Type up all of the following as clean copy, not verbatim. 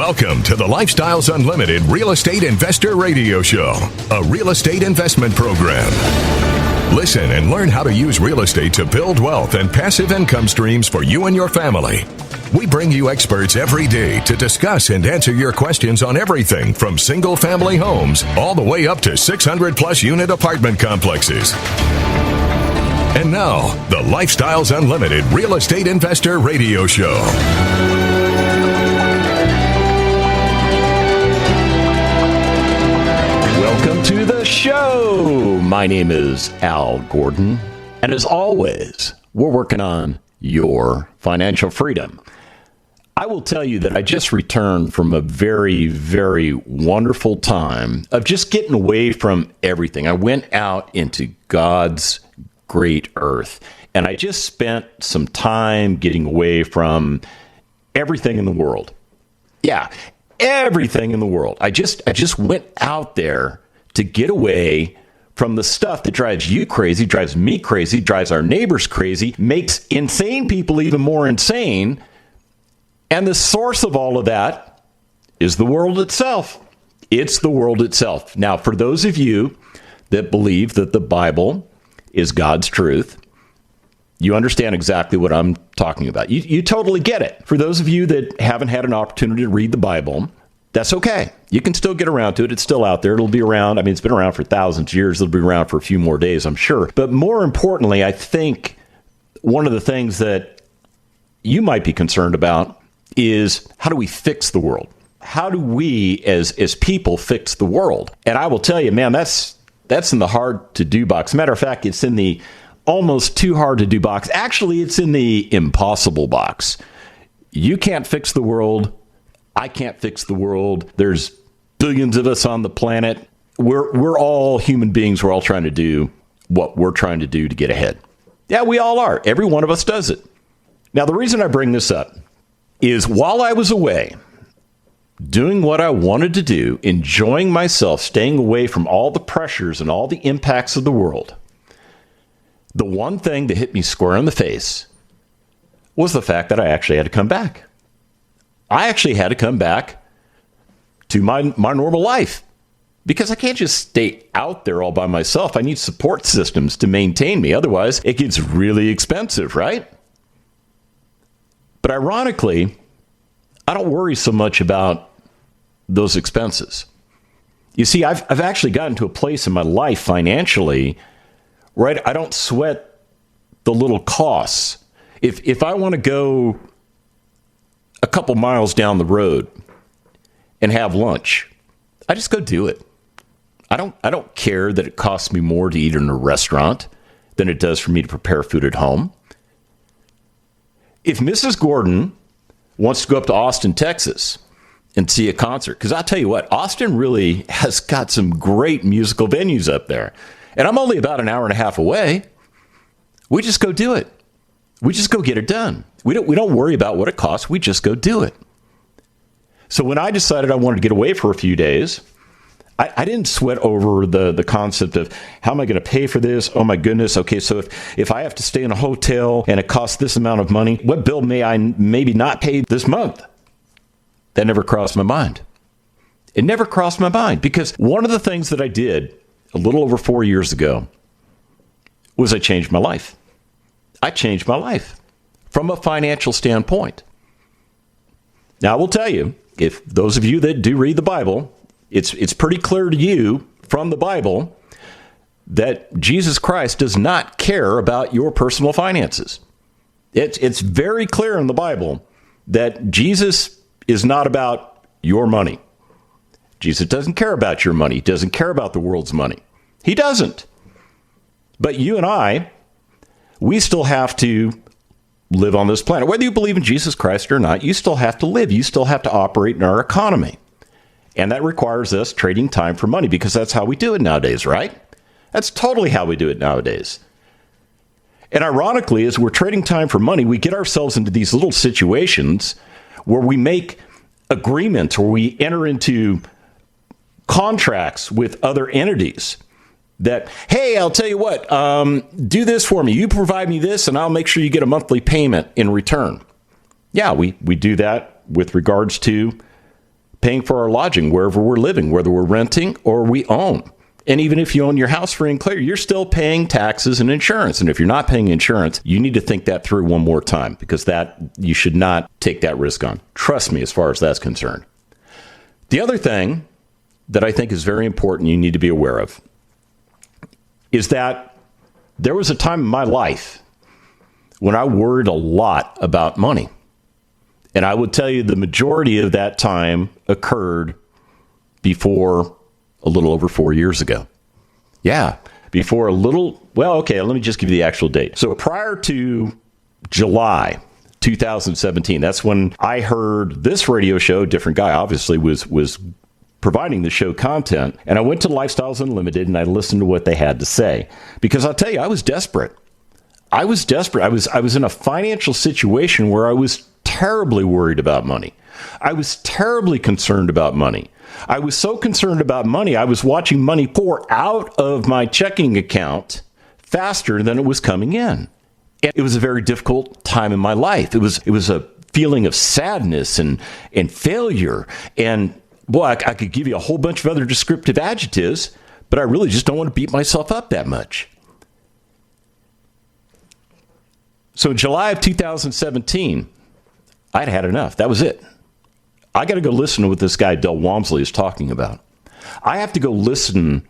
Welcome to the Lifestyles Unlimited Real Estate Investor Radio Show, a real estate investment program. Listen and learn how to use real estate to build wealth and passive income streams for you and your family. We bring you experts every day to discuss and answer your questions on everything from single-family homes all the way up to 600-plus unit apartment complexes. And now, the Lifestyles Unlimited Real Estate Investor Radio Show. Welcome to the show. My name is Al Gordon, and as always, we're working on your financial freedom. I will tell you that I just returned from a very, very wonderful time of just getting away from everything. I went out into God's great earth, and I just spent some time getting away from everything in the world. Yeah, everything in the world. I just went out there to get away from the stuff that drives you crazy, drives me crazy, drives our neighbors crazy, makes insane people even more insane. And the source of all of that is the world itself. It's the world itself. Now, for those of you that believe that the Bible is God's truth, you understand exactly what I'm talking about. You totally get it. For those of you that haven't had an opportunity to read the Bible, that's okay. You can still get around to it. It's still out there. It'll be around. I mean, it's been around for thousands of years. It'll be around for a few more days, I'm sure. But more importantly, I think one of the things that you might be concerned about is, how do we fix the world? How do we as people fix the world? And I will tell you, man, that's in the hard to do box. Matter of fact, it's in the almost too hard to do box. Actually, it's in the impossible box. You can't fix the world. I can't fix the world. There's billions of us on the planet. We're all human beings. We're all trying to do what we're trying to do to get ahead. Yeah, we all are. Every one of us does it. Now, the reason I bring this up is while I was away, doing what I wanted to do, enjoying myself, staying away from all the pressures and all the impacts of the world, the one thing that hit me square in the face was the fact that I actually had to come back. I actually had to come back to my normal life, because I can't just stay out there all by myself. I need support systems to maintain me. Otherwise, it gets really expensive, right? But ironically, I don't worry so much about those expenses. You see, I've actually gotten to a place in my life financially where I don't sweat the little costs. If I want to go a couple miles down the road and have lunch, I just go do it. I don't care that it costs me more to eat in a restaurant than it does for me to prepare food at home. If Mrs. Gordon wants to go up to Austin, Texas and see a concert, because I'll tell you what, Austin really has got some great musical venues up there. And I'm only about an hour and a half away. We just go do it. We just go get it done. We don't worry about what it costs. We just go do it. So when I decided I wanted to get away for a few days, I didn't sweat over the concept of, how am I going to pay for this? Oh, my goodness. Okay, so if I have to stay in a hotel and it costs this amount of money, what bill may I maybe not pay this month? That never crossed my mind. It never crossed my mind, because one of the things that I did a little over 4 years ago was I changed my life. I changed my life from a financial standpoint. Now, I will tell you, if those of you that do read the Bible, it's pretty clear to you from the Bible that Jesus Christ does not care about your personal finances. It's very clear in the Bible that Jesus is not about your money. Jesus doesn't care about your money. He doesn't care about the world's money. He doesn't. But you and I, we still have to live on this planet. Whether you believe in Jesus Christ or not, you still have to live. You still have to operate in our economy. And that requires us trading time for money, because that's how we do it nowadays, right? That's totally how we do it nowadays. And ironically, as we're trading time for money, we get ourselves into these little situations where we make agreements, or we enter into contracts with other entities that, hey, I'll tell you what, do this for me. You provide me this, and I'll make sure you get a monthly payment in return. Yeah, we do that with regards to paying for our lodging wherever we're living, whether we're renting or we own. And even if you own your house free and clear, you're still paying taxes and insurance. And if you're not paying insurance, you need to think that through one more time, because that you should not take that risk on. Trust me, as far as that's concerned. The other thing that I think is very important you need to be aware of is that there was a time in my life when I worried a lot about money. And I would tell you the majority of that time occurred before a little over 4 years ago. Yeah, before a little, well, okay, let me just give you the actual date. So prior to July 2017, that's when I heard this radio show. Different guy, obviously, was providing the show content. And I went to Lifestyles Unlimited and I listened to what they had to say. Because I'll tell you, I was desperate. I was in a financial situation where I was terribly worried about money. I was terribly concerned about money. I was so concerned about money, I was watching money pour out of my checking account faster than it was coming in. And it was a very difficult time in my life. It was a feeling of sadness and failure. And boy, I could give you a whole bunch of other descriptive adjectives, but I really just don't want to beat myself up that much. So in July of 2017, I'd had enough. That was it. I got to go listen to what this guy, Del Walmsley, is talking about. I have to go listen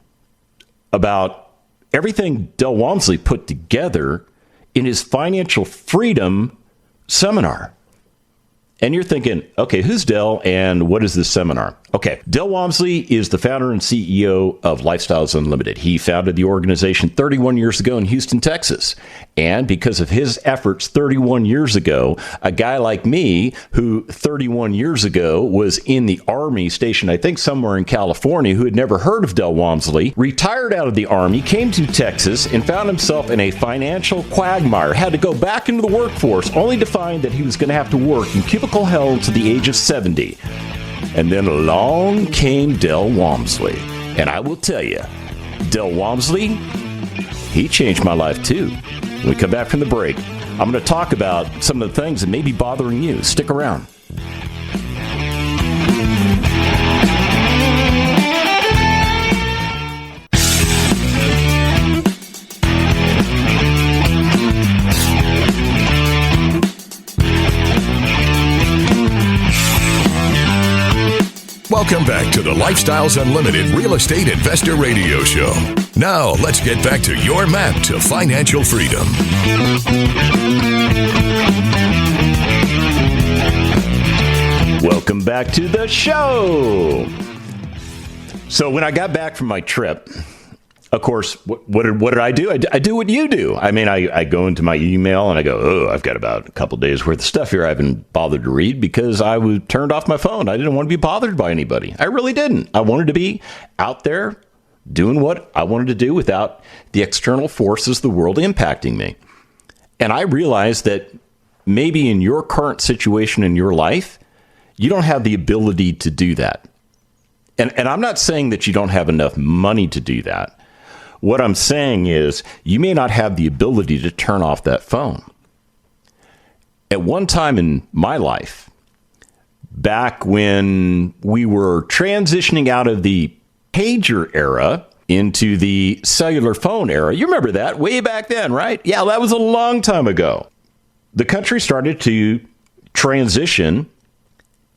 about everything Del Walmsley put together in his financial freedom seminar. And you're thinking, okay, who's Del and what is this seminar? Okay, Del Walmsley is the founder and CEO of Lifestyles Unlimited. He founded the organization 31 years ago in Houston, Texas. And because of his efforts 31 years ago, a guy like me, who 31 years ago was in the Army stationed, I think, somewhere in California, who had never heard of Del Walmsley, retired out of the Army, came to Texas, and found himself in a financial quagmire, had to go back into the workforce, only to find that he was going to have to work in cubicle hell until the age of 70. And then along came Del Walmsley. And I will tell you, Del Walmsley, he changed my life too. When we come back from the break, I'm going to talk about some of the things that may be bothering you. Stick around. Welcome back to the Lifestyles Unlimited Real Estate Investor Radio Show. Now, let's get back to your map to financial freedom. Welcome back to the show. So when I got back from my trip, of course, what did I do? I do what you do. I mean, I go into my email and I go, oh, I've got about a couple days worth of stuff here I haven't bothered to read because I turned off my phone. I didn't want to be bothered by anybody. I really didn't. I wanted to be out there doing what I wanted to do without the external forces of the world impacting me. And I realized that maybe in your current situation in your life, you don't have the ability to do that. And I'm not saying that you don't have enough money to do that. What I'm saying is you may not have the ability to turn off that phone. At one time in my life, back when we were transitioning out of the pager era into the cellular phone era, you remember that way back then, right? Yeah, that was a long time ago. The country started to transition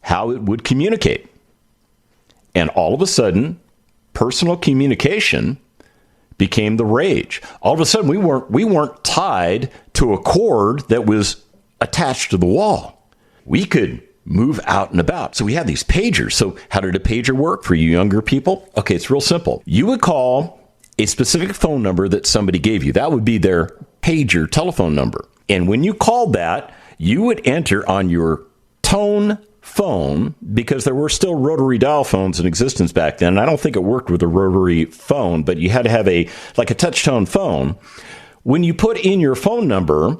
how it would communicate. And all of a sudden, personal communication became the rage. All of a sudden, we weren't tied to a cord that was attached to the wall. We could move out and about. So we had these pagers. So how did a pager work for you younger people? Okay, it's real simple. You would call a specific phone number that somebody gave you. That would be their pager telephone number. And when you called that, you would enter on your tone phone, because there were still rotary dial phones in existence back then. I don't think it worked with a rotary phone, but you had to have a touch tone phone. When you put in your phone number,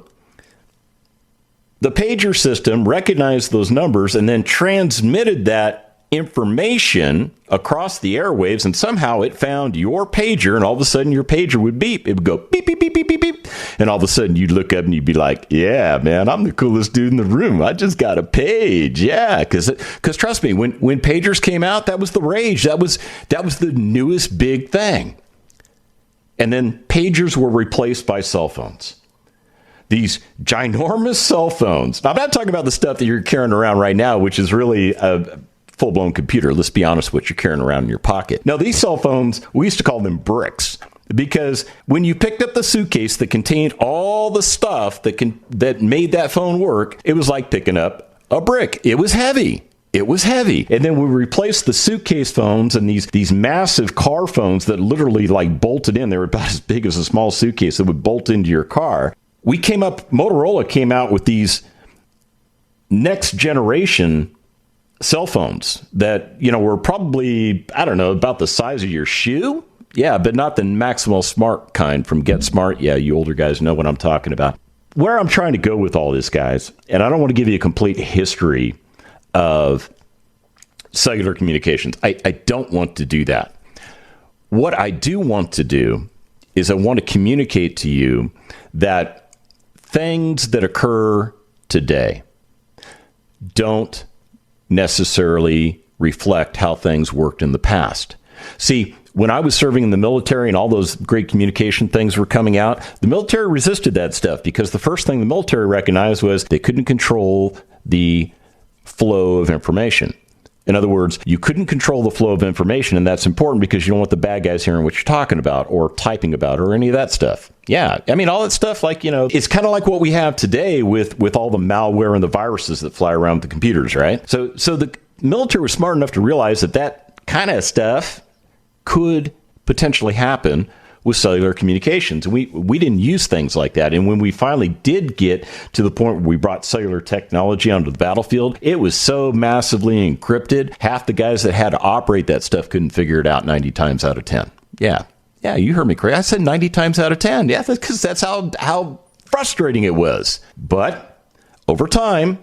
the pager system recognized those numbers and then transmitted that information across the airwaves, and somehow it found your pager, and all of a sudden your pager would beep. It would go beep, beep, beep, beep, beep, beep. And all of a sudden you'd look up and you'd be like, yeah, man, I'm the coolest dude in the room. I just got a page. Yeah, because trust me, when pagers came out, that was the rage. That was the newest big thing. And then pagers were replaced by cell phones. These ginormous cell phones. Now, I'm not talking about the stuff that you're carrying around right now, which is really a full-blown computer. Let's be honest, what you're carrying around in your pocket. Now, these cell phones, we used to call them bricks, because when you picked up the suitcase that contained all the stuff that made that phone work, it was like picking up a brick. It was heavy. It was heavy. And then we replaced the suitcase phones and these massive car phones that literally like bolted in. They were about as big as a small suitcase that would bolt into your car. Motorola came out with these next generation cell phones that, were probably, I don't know, about the size of your shoe. Yeah, but not the Maximal Smart kind from Get Smart. Yeah, you older guys know what I'm talking about. Where I'm trying to go with all this, guys, and I don't want to give you a complete history of cellular communications. I don't want to do that. What I do want to do is I want to communicate to you that things that occur today don't necessarily reflect how things worked in the past. See, when I was serving in the military and all those great communication things were coming out, the military resisted that stuff because the first thing the military recognized was they couldn't control the flow of information. In other words, you couldn't control the flow of information, and that's important because you don't want the bad guys hearing what you're talking about or typing about or any of that stuff. Yeah, I mean, all that stuff, like, it's kind of like what we have today with all the malware and the viruses that fly around with the computers, right? So the military was smart enough to realize that kind of stuff could potentially happen with cellular communications. We didn't use things like that. And when we finally did get to the point where we brought cellular technology onto the battlefield, it was so massively encrypted, half the guys that had to operate that stuff couldn't figure it out 90 times out of 10. Yeah, you heard me correct. I said 90 times out of 10. Yeah, because that's how frustrating it was. But over time,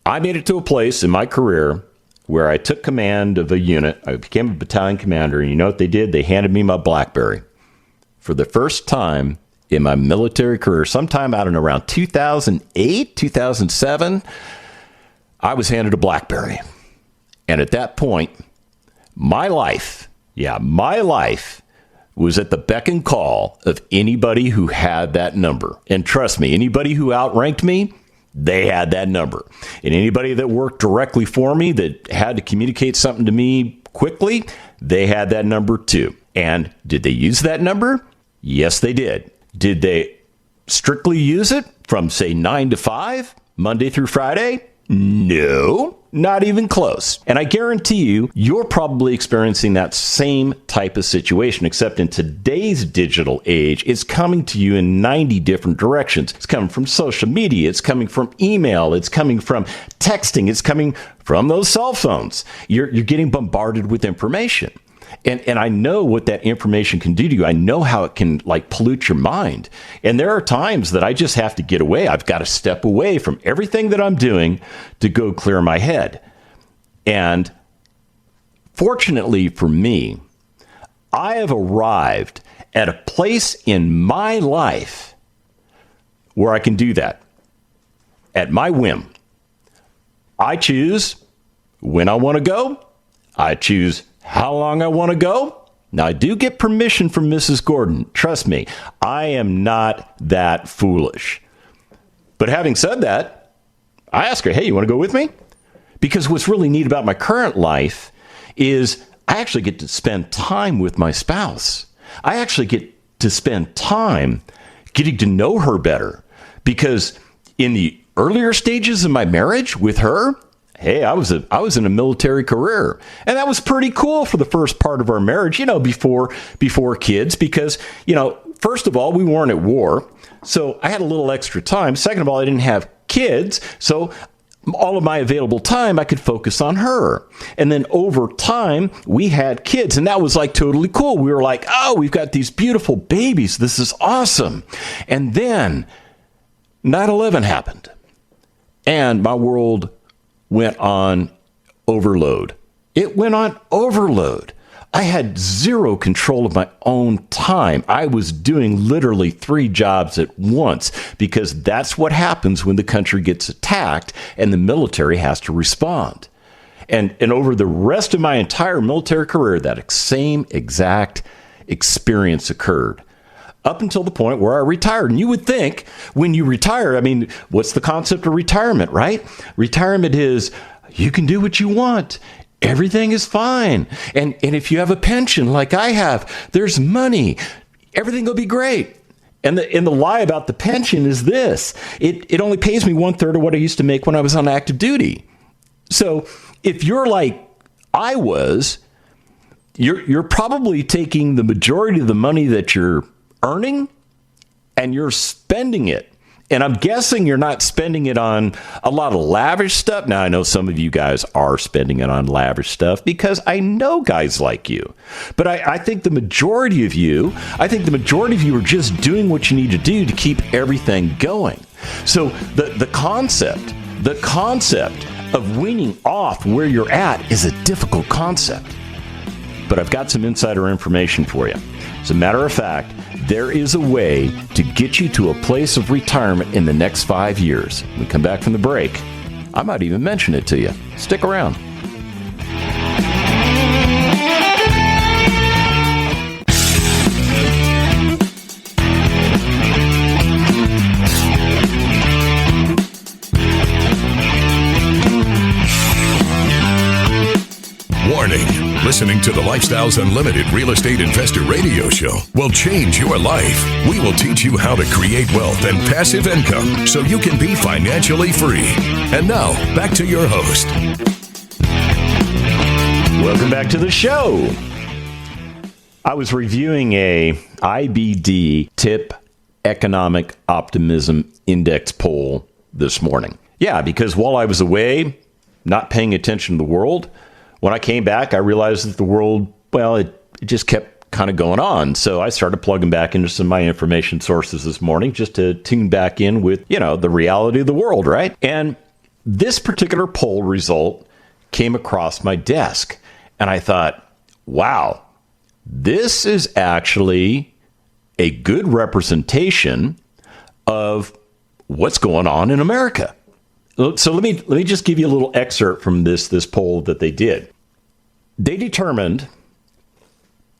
I made it to a place in my career where I took command of a unit. I became a battalion commander, and you know what they did? They handed me my BlackBerry. For the first time in my military career, sometime out in around 2008, 2007, I was handed a BlackBerry. And at that point, my life was at the beck and call of anybody who had that number. And trust me, anybody who outranked me, they had that number. And anybody that worked directly for me that had to communicate something to me quickly, they had that number too. And did they use that number? Yes, they did. Did they strictly use it from, say, 9 to 5, Monday through Friday? No, not even close. And I guarantee you, you're probably experiencing that same type of situation, except in today's digital age, it's coming to you in 90 different directions. It's coming from social media. It's coming from email. It's coming from texting. It's coming from those cell phones. You're getting bombarded with information. And I know what that information can do to you. I know how it can pollute your mind. And there are times that I just have to get away. I've got to step away from everything that I'm doing to go clear my head. And fortunately for me, I have arrived at a place in my life where I can do that at my whim. I choose when I want to go. I choose how long I want to go. Now, I do get permission from Mrs. Gordon. Trust me, I am not that foolish. But having said that, I ask her, hey, you want to go with me? Because what's really neat about my current life is I actually get to spend time with my spouse. I actually get to spend time getting to know her better. Because in the earlier stages of my marriage with her, hey, I was in a military career, and that was pretty cool for the first part of our marriage, before kids, because, first of all, we weren't at war, so I had a little extra time. Second of all, I didn't have kids, so all of my available time, I could focus on her. And then over time, we had kids, and that was totally cool. We were like, oh, we've got these beautiful babies. This is awesome. And then 9/11 happened, and my world went on overload. It went on overload. I had zero control of my own time. I was doing literally 3 jobs at once because that's what happens when the country gets attacked and the military has to respond. And over the rest of my entire military career, that same exact experience occurred up until the point where I retired. And you would think when you retire, I mean, what's the concept of retirement, right? Retirement is you can do what you want. Everything is fine. And if you have a pension like I have, there's money. Everything will be great. And the lie about the pension is this. It only pays me 1/3 of what I used to make when I was on active duty. So if you're like I was, you're probably taking the majority of the money that you're earning and you're spending it. And I'm guessing you're not spending it on a lot of lavish stuff. Now, I know some of you guys are spending it on lavish stuff because I know guys like you. But I think the majority of you are just doing what you need to do to keep everything going. So the concept of weaning off where you're at is a difficult concept. But I've got some insider information for you. As a matter of fact, there is a way to get you to a place of retirement in the next 5 years. When we come back from the break, I might even mention it to you. Stick around. Warning. Listening to the Lifestyles Unlimited Real Estate Investor Radio Show will change your life. We will teach you how to create wealth and passive income so you can be financially free. And now, back to your host. Welcome back to the show. I was reviewing a IBD TIP Economic Optimism Index poll this morning. Yeah, because while I was away, not paying attention to the world, when I came back, I realized that the world, well, it just kept kind of going on. So I started plugging back into some of my information sources this morning just to tune back in with, the reality of the world, right? And this particular poll result came across my desk. And I thought, wow, this is actually a good representation of what's going on in America. So let me just give you a little excerpt from this poll that they did. They determined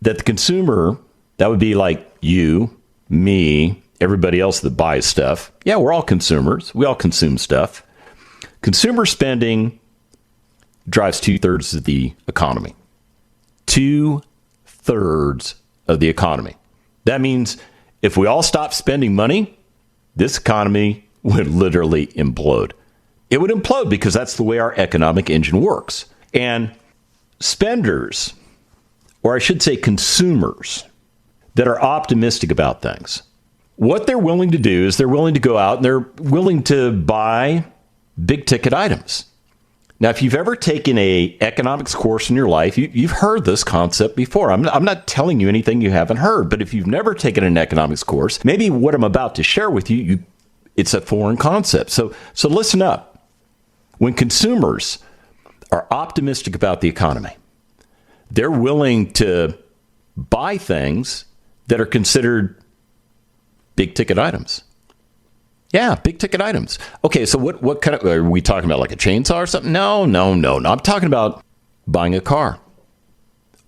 that the consumer, that would be like you, me, everybody else that buys stuff. Yeah, we're all consumers. We all consume stuff. Consumer spending drives 2/3 of the economy. 2/3 of the economy. That means if we all stop spending money, this economy would literally implode. It would implode because that's the way our economic engine works. And spenders, or I should say consumers, that are optimistic about things, what they're willing to do is they're willing to go out and they're willing to buy big ticket items. Now, if you've ever taken a economics course in your life, you've heard this concept before. I'm not telling you anything you haven't heard, but if you've never taken an economics course, maybe what I'm about to share with you, it's a foreign concept. So listen up. When consumers are optimistic about the economy, they're willing to buy things that are considered big ticket items. Yeah, big ticket items. Okay, so what kind of, are we talking about like a chainsaw or something? No. I'm talking about buying a car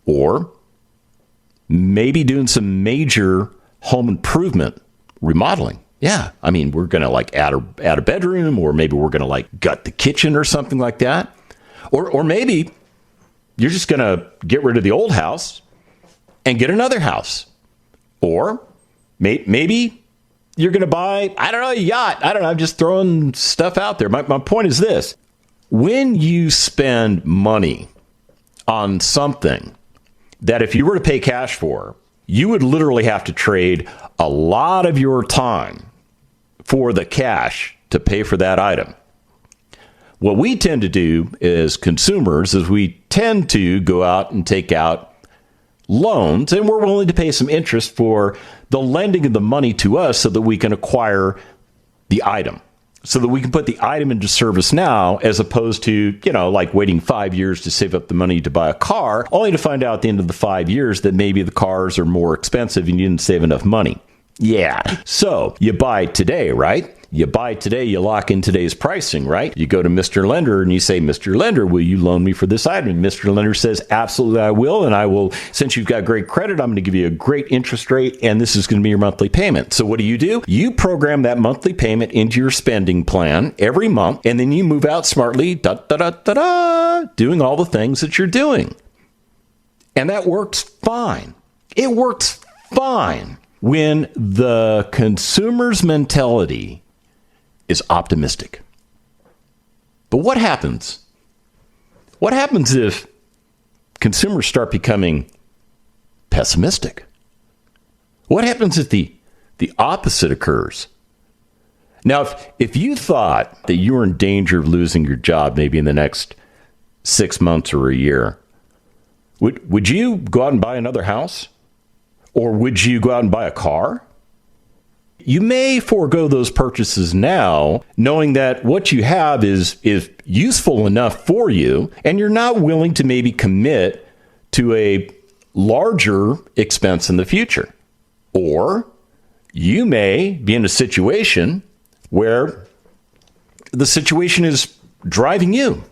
or maybe doing some major home improvement remodeling. Yeah, I mean, we're going to like add a bedroom, or maybe we're going to like gut the kitchen or something like that. Or maybe you're just going to get rid of the old house and get another house. Or maybe you're going to buy, I don't know, a yacht. I don't know, I'm just throwing stuff out there. My point is this. When you spend money on something that if you were to pay cash for, you would literally have to trade a lot of your time for the cash to pay for that item. What we tend to do as consumers is we tend to go out and take out loans, and we're willing to pay some interest for the lending of the money to us so that we can acquire the item. so that we can put the item into service now, as opposed to, like waiting 5 years to save up the money to buy a car, only to find out at the end of the 5 years that maybe the cars are more expensive and you didn't save enough money. Yeah. So you buy today, right? You buy today, you lock in today's pricing, right? You go to Mr. Lender and you say, Mr. Lender, will you loan me for this item? And Mr. Lender says, absolutely, I will. And I will, since you've got great credit, I'm going to give you a great interest rate. And this is going to be your monthly payment. So what do? You program that monthly payment into your spending plan every month. And then you move out smartly, doing all the things that you're doing. And that works fine. It works fine when the consumer's mentality is optimistic. But what happens? What happens if consumers start becoming pessimistic? What happens if the opposite occurs? Now, if you thought that you were in danger of losing your job maybe in the next 6 months or a year, would you go out and buy another house? Or would you go out and buy a car? You may forego those purchases now, knowing that what you have is useful enough for you, and you're not willing to maybe commit to a larger expense in the future. Or you may be in a situation where the situation is driving you.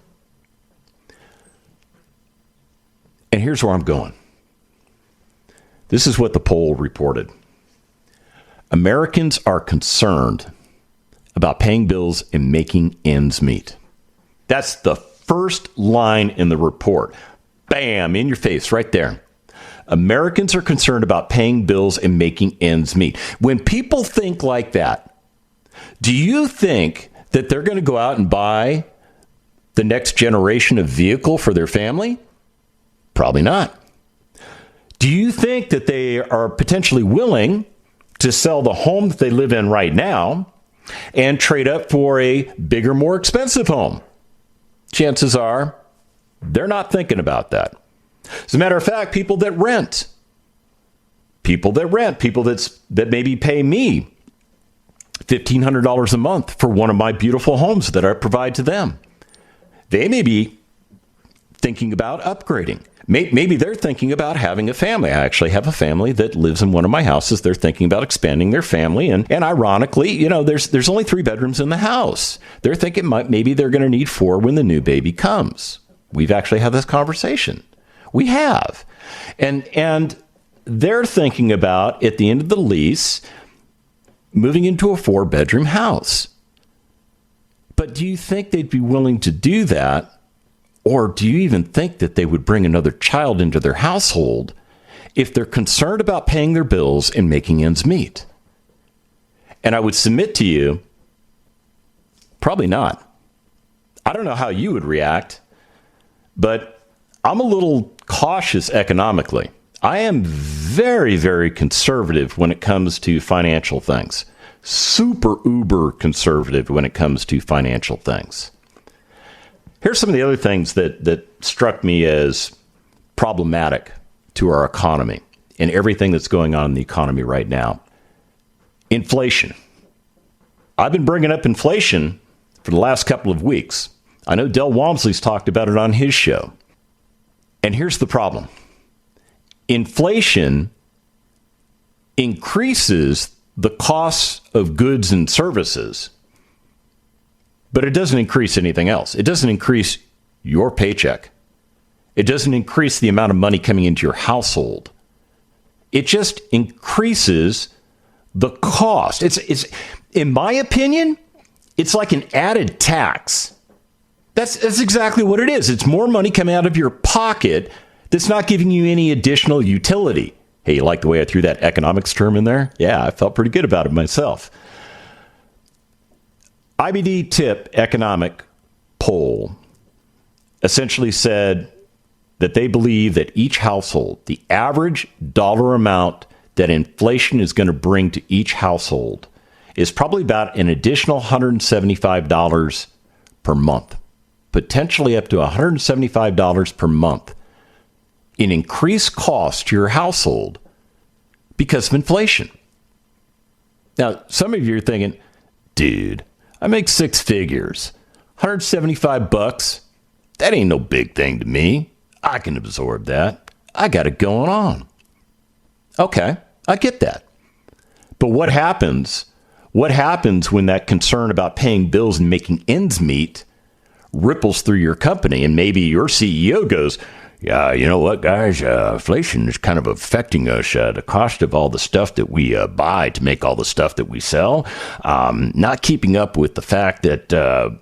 And here's where I'm going. This is what the poll reported. Americans are concerned about paying bills and making ends meet. That's the first line in the report. Bam, in your face right there. Americans are concerned about paying bills and making ends meet. When people think like that, do you think that they're going to go out and buy the next generation of vehicle for their family? Probably not. Do you think that they are potentially willing to sell the home that they live in right now and trade up for a bigger, more expensive home? Chances are they're not thinking about that. As a matter of fact, people that maybe pay me $1,500 a month for one of my beautiful homes that I provide to them, they may be thinking about upgrading. Maybe they're thinking about having a family. I actually have a family that lives in one of my houses. They're thinking about expanding their family. And ironically, there's only 3 bedrooms in the house. They're thinking maybe they're going to need 4 when the new baby comes. We've actually had this conversation. We have. And they're thinking about, at the end of the lease, moving into a 4-bedroom house. But do you think they'd be willing to do that? Or do you even think that they would bring another child into their household if they're concerned about paying their bills and making ends meet? And I would submit to you, probably not. I don't know how you would react, but I'm a little cautious economically. I am very, very conservative when it comes to financial things. Super uber conservative when it comes to financial things. Here's some of the other things that struck me as problematic to our economy and everything that's going on in the economy right now. Inflation. I've been bringing up inflation for the last couple of weeks. I know Del Walmsley's talked about it on his show. And here's the problem. Inflation increases the costs of goods and services, but it doesn't increase anything else. It doesn't increase your paycheck. It doesn't increase the amount of money coming into your household. It just increases the cost. It's in my opinion, it's like an added tax. That's exactly what it is. It's more money coming out of your pocket that's not giving you any additional utility. Hey, you like the way I threw that economics term in there? Yeah, I felt pretty good about it myself. IBD Tip economic poll essentially said that they believe that each household, the average dollar amount that inflation is going to bring to each household is probably about an additional $175 per month, potentially up to $175 per month in increased cost to your household because of inflation. Now, some of you are thinking, dude, I make six figures. $175. That ain't no big thing to me. I can absorb that. I got it going on. Okay, I get that. But what happens? What happens when that concern about paying bills and making ends meet ripples through your company, and maybe your CEO goes, yeah, you know what, guys, inflation is kind of affecting us. The cost of all the stuff that we buy to make all the stuff that we sell, not keeping up with the fact that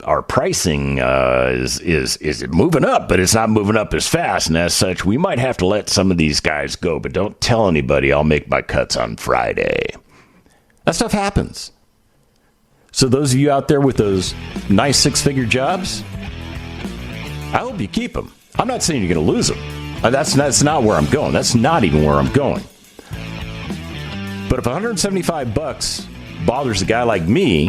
our pricing is moving up, but it's not moving up as fast. And as such, we might have to let some of these guys go, but don't tell anybody. I'll make my cuts on Friday. That stuff happens. So those of you out there with those nice six-figure jobs, I hope you keep them. I'm not saying you're going to lose them. That's not where I'm going. That's not even where I'm going. But if $175 bothers a guy like me,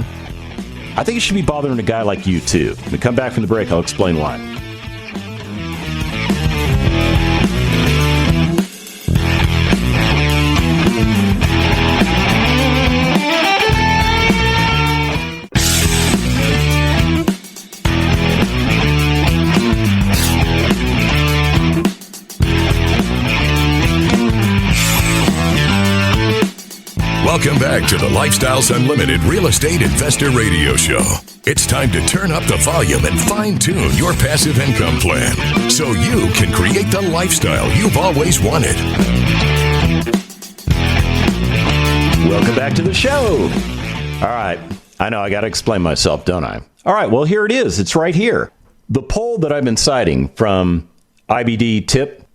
I think it should be bothering a guy like you too. When we come back from the break, I'll explain why. Welcome back to the Lifestyles Unlimited Real Estate Investor Radio Show. It's time to turn up the volume and fine-tune your passive income plan so you can create the lifestyle you've always wanted. Welcome back to the show. All right. I know I got to explain myself, don't I? All right. Well, here it is. It's right here. The poll that I've been citing from IBD Tip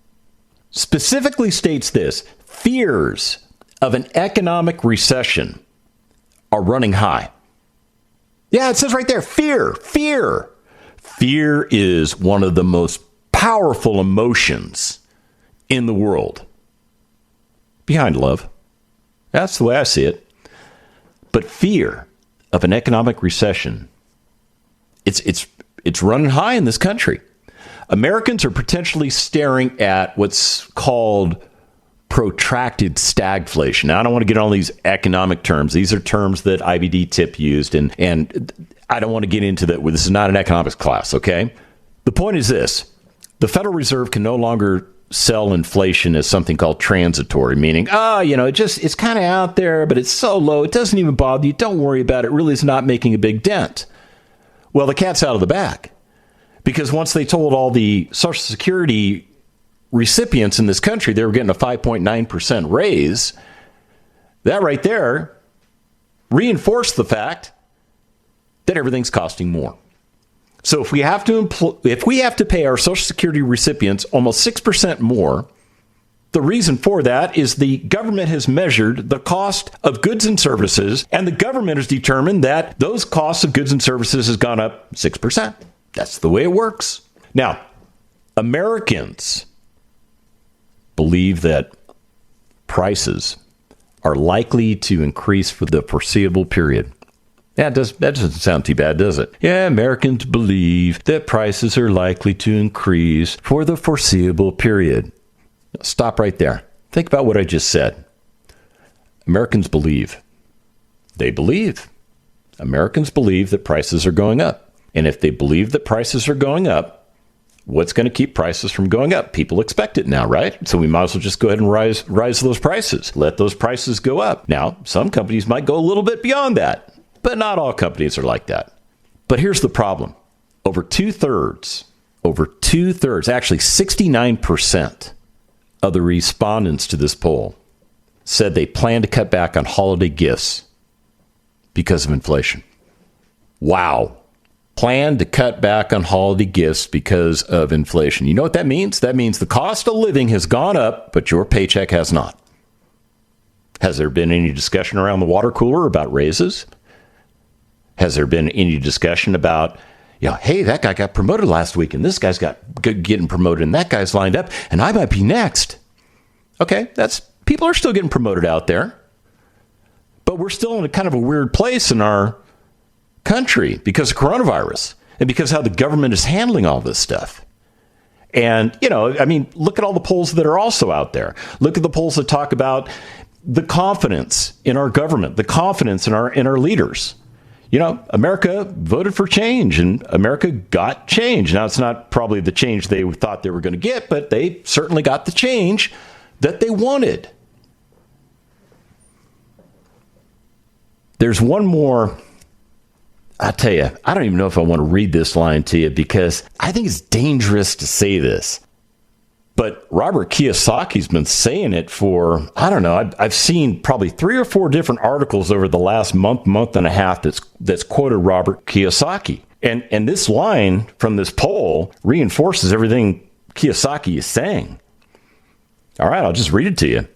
specifically states this: fears of an economic recession are running high. Yeah, it says right there, fear. Fear is one of the most powerful emotions in the world. Behind love. That's the way I see it. But fear of an economic recession, it's running high in this country. Americans are potentially staring at what's called protracted stagflation. Now, I don't want to get on all these economic terms. These are terms that IBD Tip used, and I don't want to get into that. This is not an economics class, okay? The point is this. The Federal Reserve can no longer sell inflation as something called transitory, meaning, it's kind of out there, but it's so low, it doesn't even bother you. Don't worry about it. It really is not making a big dent. Well, the cat's out of the bag, because once they told all the Social Security recipients in this country they were getting a 5.9% raise, that right there reinforced the fact that everything's costing more. So if we have to pay our Social Security recipients almost 6% more, the reason for that is the government has measured the cost of goods and services, and the government has determined that those costs of goods and services has gone up 6%. That's the way it works. Now, Americans believe that prices are likely to increase for the foreseeable period. Yeah, that doesn't sound too bad, does it? Yeah, Americans believe that prices are likely to increase for the foreseeable period. Stop right there. Think about what I just said. Americans believe. They believe. Americans believe that prices are going up. And if they believe that prices are going up, what's going to keep prices from going up? People expect it now, right? So we might as well just go ahead and rise those prices. Let those prices go up. Now, some companies might go a little bit beyond that, but not all companies are like that. But here's the problem. Over two-thirds, actually 69% of the respondents to this poll said they plan to cut back on holiday gifts because of inflation. Wow. Plan to cut back on holiday gifts because of inflation. You know what that means? That means the cost of living has gone up, but your paycheck has not. Has there been any discussion around the water cooler about raises? Has there been any discussion about, hey, that guy got promoted last week, and this guy's getting promoted, and that guy's lined up, and I might be next. Okay, people are still getting promoted out there, but we're still in a kind of a weird place in our country because of coronavirus and because how the government is handling all this stuff. And, look at all the polls that are also out there. Look at the polls that talk about the confidence in our government, the confidence in our leaders. America voted for change and America got change. Now, it's not probably the change they thought they were going to get, but they certainly got the change that they wanted. There's one more. I tell you, I don't even know if I want to read this line to you because I think it's dangerous to say this. But Robert Kiyosaki's been saying it for, I don't know, I've seen probably 3 or 4 different articles over the last month and a half that's quoted Robert Kiyosaki. And this line from this poll reinforces everything Kiyosaki is saying. All right, I'll just read it to you.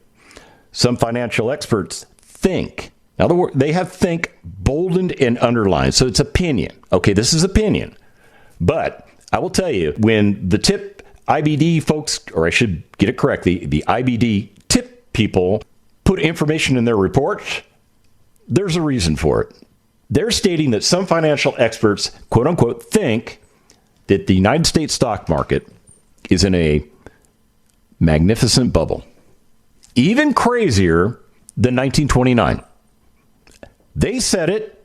Some financial experts think. Now, they have think bolded and underlined, so it's opinion. Okay, this is opinion. But I will tell you, when the tip IBD folks, or I should get it correct, the IBD tip people put information in their report, there's a reason for it. They're stating that some financial experts, quote unquote, think that the United States stock market is in a magnificent bubble, even crazier than 1929. They said it.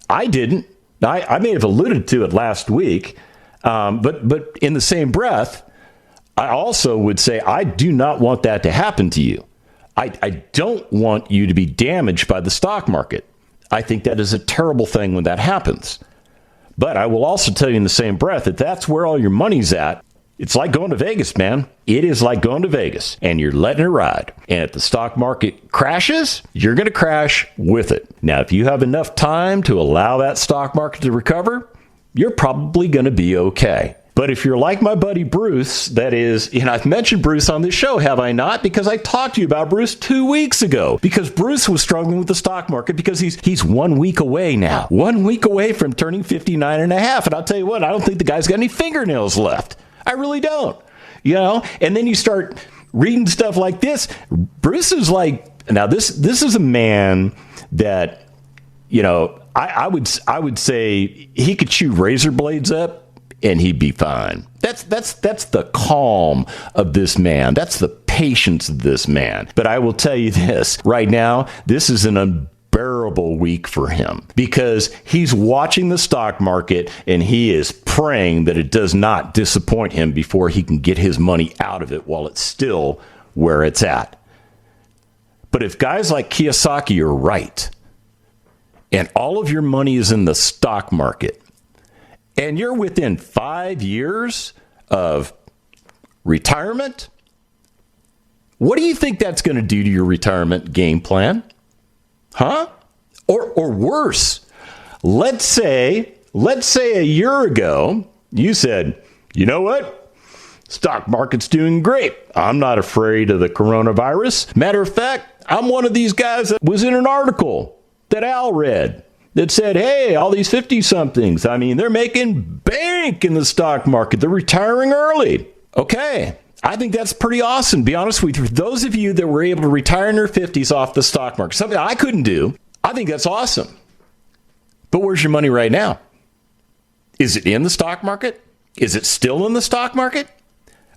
I didn't. I may have alluded to it last week, but in the same breath, I also would say I do not want that to happen to you. I don't want you to be damaged by the stock market. I think that is a terrible thing when that happens. But I will also tell you in the same breath that that's where all your money's at. It's like going to Vegas, man. It is like going to Vegas, and you're letting it ride. And if the stock market crashes, you're going to crash with it. Now, if you have enough time to allow that stock market to recover, you're probably going to be okay. But if you're like my buddy Bruce, that is, and I've mentioned Bruce on this show, have I not? Because I talked to you about Bruce 2 weeks ago. Because Bruce was struggling with the stock market because he's 1 week away now. 1 week away from turning 59 and a half. And I'll tell you what, I don't think the guy's got any fingernails left. I really don't. And then you start reading stuff like this. Bruce is like, now this is a man that, I would say he could chew razor blades up and he'd be fine. That's the calm of this man. That's the patience of this man. But I will tell you this, right now, this is an unbearable week for him because he's watching the stock market and he is praying that it does not disappoint him before he can get his money out of it while it's still where it's at. But if guys like Kiyosaki are right, and all of your money is in the stock market, and you're within 5 years of retirement, what do you think that's going to do to your retirement game plan? Huh? Or worse, let's say a year ago, you said, you know what? Stock market's doing great. I'm not afraid of the coronavirus. Matter of fact, I'm one of these guys that was in an article that Al read that said, hey, all these 50-somethings, they're making bank in the stock market. They're retiring early. Okay, I think that's pretty awesome. To be honest with you, for those of you that were able to retire in their 50s off the stock market, something I couldn't do, I think that's awesome. But where's your money right now? Is it in the stock market? Is it still in the stock market?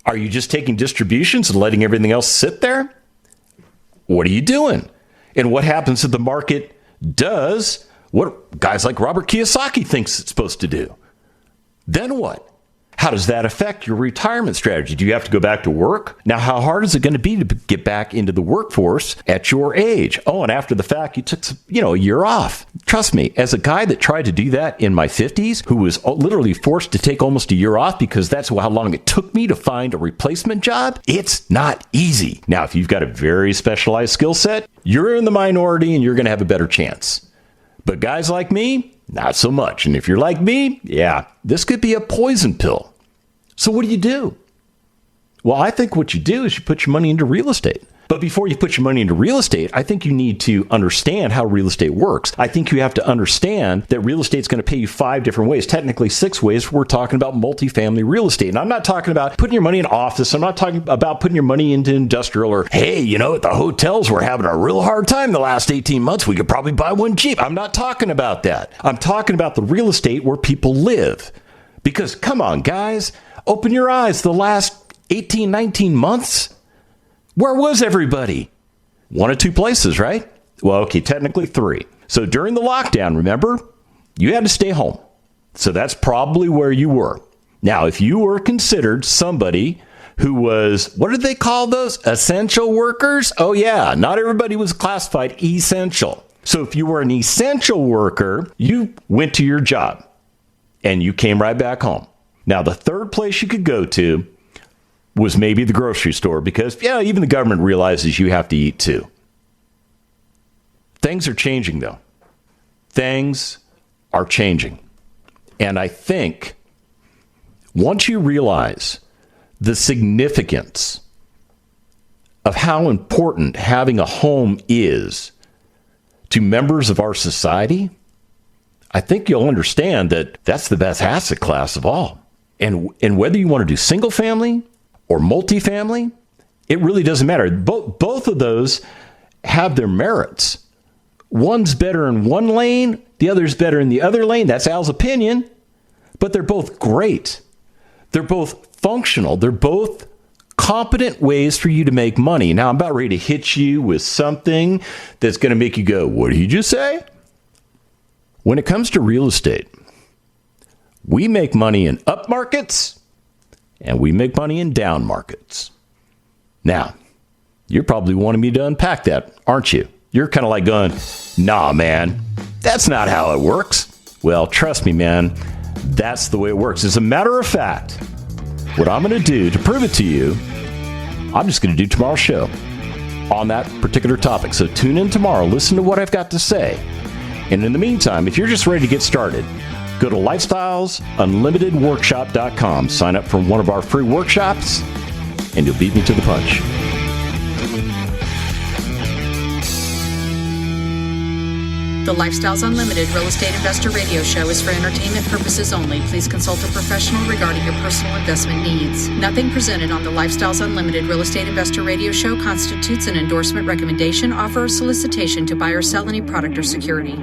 Are you just taking distributions and letting everything else sit there? What are you doing? And what happens if the market does what guys like Robert Kiyosaki thinks it's supposed to do? Then what? How does that affect your retirement strategy? Do you have to go back to work? Now, how hard is it going to be to get back into the workforce at your age? Oh, and after the fact, you took a year off. Trust me, as a guy that tried to do that in my 50s, who was literally forced to take almost a year off because that's how long it took me to find a replacement job, it's not easy. Now, if you've got a very specialized skill set, you're in the minority and you're going to have a better chance. But guys like me, not so much. And if you're like me, yeah, this could be a poison pill. So what do? Well, I think what you do is you put your money into real estate. But before you put your money into real estate, I think you need to understand how real estate works. I think you have to understand that real estate is going to pay you 5 different ways, technically 6 ways. We're talking about multifamily real estate. And I'm not talking about putting your money in office. I'm not talking about putting your money into industrial or, hey, at the hotels, we're having a real hard time the last 18 months. We could probably buy one cheap. I'm not talking about that. I'm talking about the real estate where people live. Because come on, guys, open your eyes. The last 18, 19 months, where was everybody? 1 or 2 places, right? Well, okay, technically 3. So during the lockdown, remember, You had to stay home. So that's probably where you were. Now, if you were considered somebody who was, what did they call those? Essential workers? Oh, yeah. Not everybody was classified essential. So if you were an essential worker, you went to your job and you came right back home. Now, the third place you could go to was maybe the grocery store because, yeah, even the government realizes you have to eat too. Things are changing, though. Things are changing. And I think once you realize the significance of how important having a home is to members of our society, I think you'll understand that that's the best asset class of all. And whether you want to do single family or multifamily, it really doesn't matter. Both of those have their merits. One's better in one lane, the other's better in the other lane. That's Al's opinion. But they're both great. They're both functional. They're both competent ways for you to make money. Now, I'm about ready to hit you with something that's going to make you go, what did you just say? When it comes to real estate, we make money in up markets and we make money in down markets. Now, you're probably wanting me to unpack that, aren't you? You're kind of like going, nah, man, that's not how it works. Well, trust me, man, that's the way it works. As a matter of fact, what I'm going to do to prove it to you, I'm just going to do tomorrow's show on that particular topic. So tune in tomorrow. Listen to what I've got to say. And in the meantime, if you're just ready to get started, go to lifestylesunlimitedworkshop.com. Sign up for one of our free workshops, and you'll beat me to the punch. The Lifestyles Unlimited Real Estate Investor Radio Show is for entertainment purposes only. Please consult a professional regarding your personal investment needs. Nothing presented on the Lifestyles Unlimited Real Estate Investor Radio Show constitutes an endorsement, recommendation, offer, or solicitation to buy or sell any product or security.